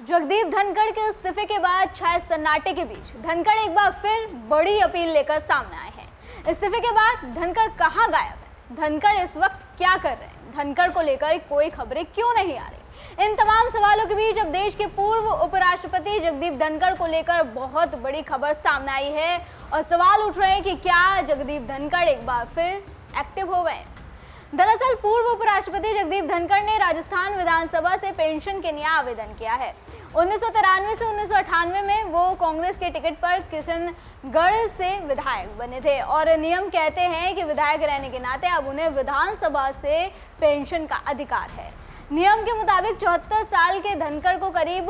जगदीप धनखड़ के इस्तीफे के बाद छाए सन्नाटे के बीच धनखड़ एक बार फिर बड़ी अपील लेकर सामने आए हैं। इस्तीफे के बाद धनखड़ कहां गायब है? धनखड़ इस वक्त क्या कर रहे हैं? धनखड़ को लेकर कोई खबरें क्यों नहीं आ रही? इन तमाम सवालों के बीच अब देश के पूर्व उपराष्ट्रपति जगदीप धनखड़ को लेकर बहुत बड़ी खबर सामने आई है और सवाल उठ रहे हैं कि क्या जगदीप धनखड़ एक बार फिर एक्टिव हो गए? दरअसल पूर्व उपराष्ट्रपति जगदीप धनखड़ ने राजस्थान विधानसभा से पेंशन के लिए आवेदन किया है। 1993 से 1998 में वो कांग्रेस के टिकट पर किशनगढ़ से विधायक बने थे और नियम कहते हैं कि विधायक रहने के नाते अब उन्हें विधानसभा से पेंशन का अधिकार है। नियम के मुताबिक 74 साल के धनखड़ को करीब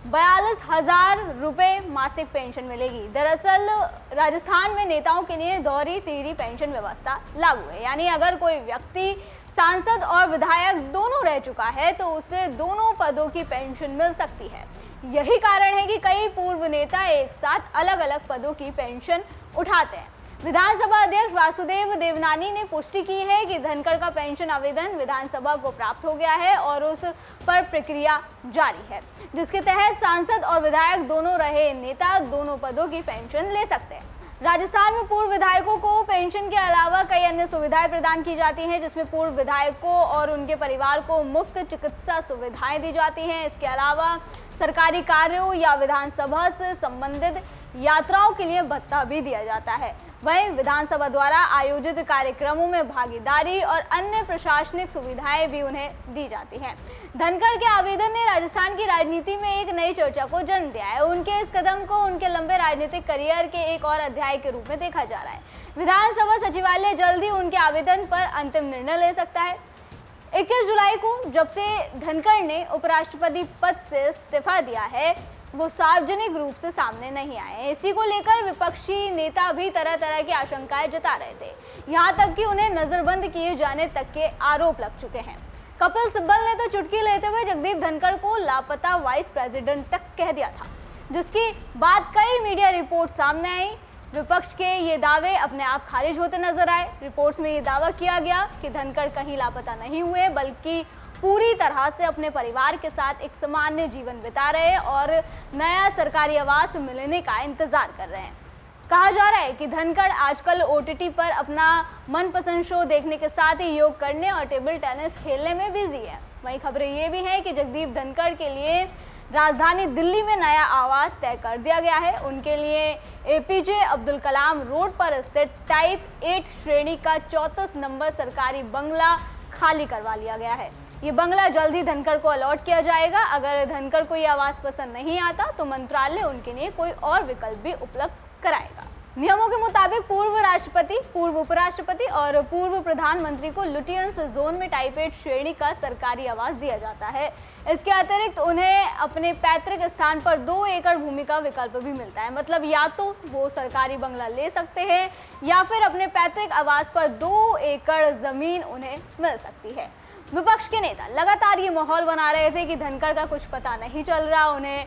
42,000 रुपए मासिक पेंशन मिलेगी। दरअसल राजस्थान में नेताओं के लिए दोहरी तिहरी पेंशन व्यवस्था लागू है, यानी अगर कोई व्यक्ति सांसद और विधायक दोनों रह चुका है तो उसे दोनों पदों की पेंशन मिल सकती है। यही कारण है कि कई पूर्व नेता एक साथ अलग अलग पदों की पेंशन उठाते हैं। विधानसभा अध्यक्ष वासुदेव देवनानी ने पुष्टि की है कि धनखड़ का पेंशन आवेदन विधानसभा को प्राप्त हो गया है और उस पर प्रक्रिया जारी है, जिसके तहत सांसद और विधायक दोनों रहे नेता दोनों पदों की पेंशन ले सकते हैं। राजस्थान में पूर्व विधायकों को पेंशन के अलावा कई अन्य सुविधाएं प्रदान की जाती हैं, जिसमें पूर्व विधायकों और उनके परिवार को मुफ्त चिकित्सा सुविधाएं दी जाती हैं। इसके अलावा सरकारी कार्यों या विधानसभा से संबंधित यात्राओं के लिए भत्ता भी दिया जाता है। वहीं विधानसभा द्वारा आयोजित कार्यक्रमों में भागीदारी और अन्य प्रशासनिक सुविधाएं भी उन्हें दी जाती हैं। धनखड़ के आवेदन ने राजस्थान की राजनीति में एक नई चर्चा को जन्म दिया है। उनके इस कदम को उनके लंबे राजनीतिक करियर के एक और अध्याय के रूप में देखा जा रहा है। विधानसभा सचिवालय जल्द ही उनके आवेदन पर अंतिम निर्णय ले सकता है। 21 जुलाई को जब से धनखड़ ने उपराष्ट्रपति पद से इस्तीफा दिया है, वो सार्वजनिक रूप से सामने नहीं आए। इसी को लेकर विपक्षी नेता भी तरह तरह की आशंकाएं जता रहे थे। यहाँ तक कि उन्हें नजरबंद किए जाने तक के आरोप लग चुके हैं। कपिल सिब्बल ने तो चुटकी लेते हुए जगदीप धनखड़ को लापता वाइस प्रेसिडेंट तक कह दिया था, जिसकी बाद कई मीडिया रिपोर्ट सामने आई। विपक्ष के ये दावे अपने आप खारिज होते नजर आए। रिपोर्ट्स में ये दावा किया गया कि धनखड़ कहीं लापता नहीं हुए, बल्कि पूरी तरह से अपने परिवार के साथ एक सामान्य जीवन बिता रहे हैं और नया सरकारी आवास मिलने का इंतजार कर रहे हैं। कहा जा रहा है कि धनखड़ आजकल OTT पर अपना मनपसंद शो देखने के साथ ही योग करने और टेबल टेनिस खेलने में बिजी है। वहीं खबरें ये भी हैं कि जगदीप धनखड़ के लिए राजधानी दिल्ली में नया आवास तय कर दिया गया है। उनके लिए APJ अब्दुल कलाम रोड पर स्थित टाइप 8 श्रेणी का 34 नंबर सरकारी बंगला खाली करवा लिया गया है। ये बंगला जल्द ही धनखड़ को अलॉट किया जाएगा। अगर धनखड़ को ये आवास पसंद नहीं आता तो मंत्रालय उनके लिए कोई और विकल्प भी उपलब्ध कराएगा। नियमों के मुताबिक पूर्व राष्ट्रपति, पूर्व उपराष्ट्रपति और पूर्व प्रधानमंत्री को लुटियंस जोन में टाइप 8 श्रेणी का सरकारी आवास दिया जाता है। इसके अतिरिक्त उन्हें अपने पैतृक स्थान पर 2 एकड़ भूमि का विकल्प भी मिलता है। मतलब या तो वो सरकारी बंगला ले सकते हैं या फिर अपने पैतृक आवास पर 2 एकड़ जमीन उन्हें मिल सकती है। विपक्ष के नेता लगातार ये माहौल बना रहे थे कि धनखड़ का कुछ पता नहीं चल रहा, उन्हें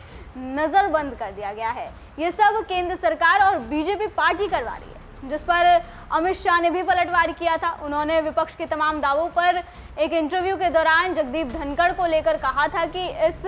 नजरबंद कर दिया गया है। ये सब केंद्र सरकार और बीजेपी पार्टी करवा रही है, जिस पर अमित शाह ने भी पलटवार किया था। उन्होंने विपक्ष के तमाम दावों पर एक इंटरव्यू के दौरान जगदीप धनखड़ को लेकर कहा था कि इस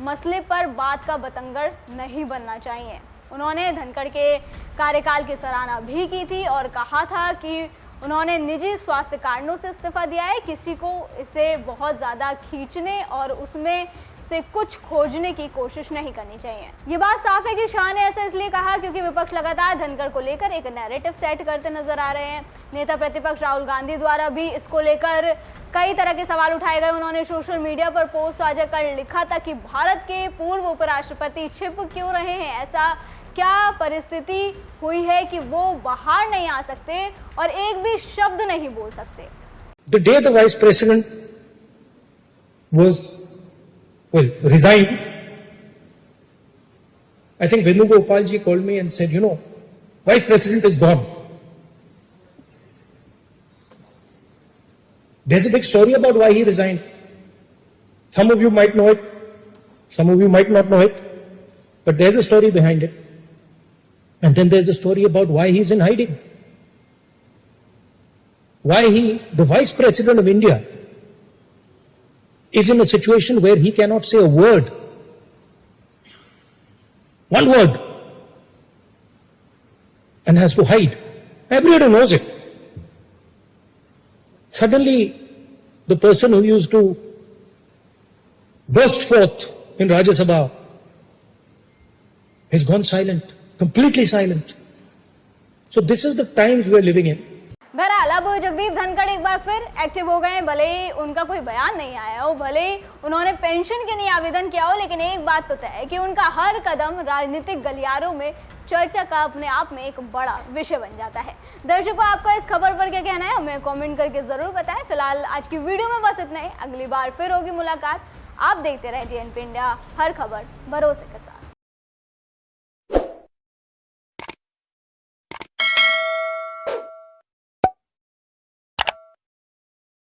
मसले पर बात का बतंगड़ नहीं बनना चाहिए। उन्होंने धनखड़ के कार्यकाल की सराहना भी की थी और कहा था कि उन्होंने निजी स्वास्थ्य कारणों से इस्तीफा दिया है। किसी को इसे बहुत ज़्यादा खींचने और उसमें से कुछ खोजने की कोशिश नहीं करनी चाहिए। ये बात साफ है कि शाह ने ऐसा इसलिए कहा क्योंकि विपक्ष लगातार धनखड़ को लेकर एक नैरेटिव सेट करते नजर आ रहे हैं। नेता प्रतिपक्ष राहुल गांधी द्वारा भी इसको लेकर कई तरह के सवाल उठाए गए। उन्होंने सोशल मीडिया पर पोस्ट साझा कर लिखा था कि भारत के पूर्व उपराष्ट्रपति छिप क्यों रहे हैं? ऐसा क्या परिस्थिति हुई है कि वो बाहर नहीं आ सकते और एक भी शब्द नहीं बोल सकते? The day the vice president resigned, I think Venugopal ji called me and said, vice president is gone. There's a big story about why he resigned. Some of you might know it, some of you might not know it, but there's a story behind it. And then there's a story about why he's in hiding. Why the Vice President of India, is in a situation where he cannot say a word one word, and has to hide. Everybody knows it. Suddenly, the person who used to burst forth in Rajya Sabha has gone silent, completely silent. So this is the times we are living in. बहरहाल अब जगदीप धनखड़ एक बार फिर active हो गए हैं। भले ही उनका कोई बयान नहीं आया हो, भले ही उन्होंने पेंशन के लिए आवेदन किया हो, लेकिन एक बात तो तय है कि उनका हर कदम राजनीतिक गलियारों में चर्चा का अपने आप में एक बड़ा विषय बन जाता है। दर्शकों, आपका इस खबर पर क्या कहना है, हमें कमेंट करके जरूर बताएं। फिलहाल आज की वीडियो में बस इतना ही। अगली बार फिर होगी मुलाकात। आप देखते रहे JNP इंडिया, हर खबर भरोसे के साथ।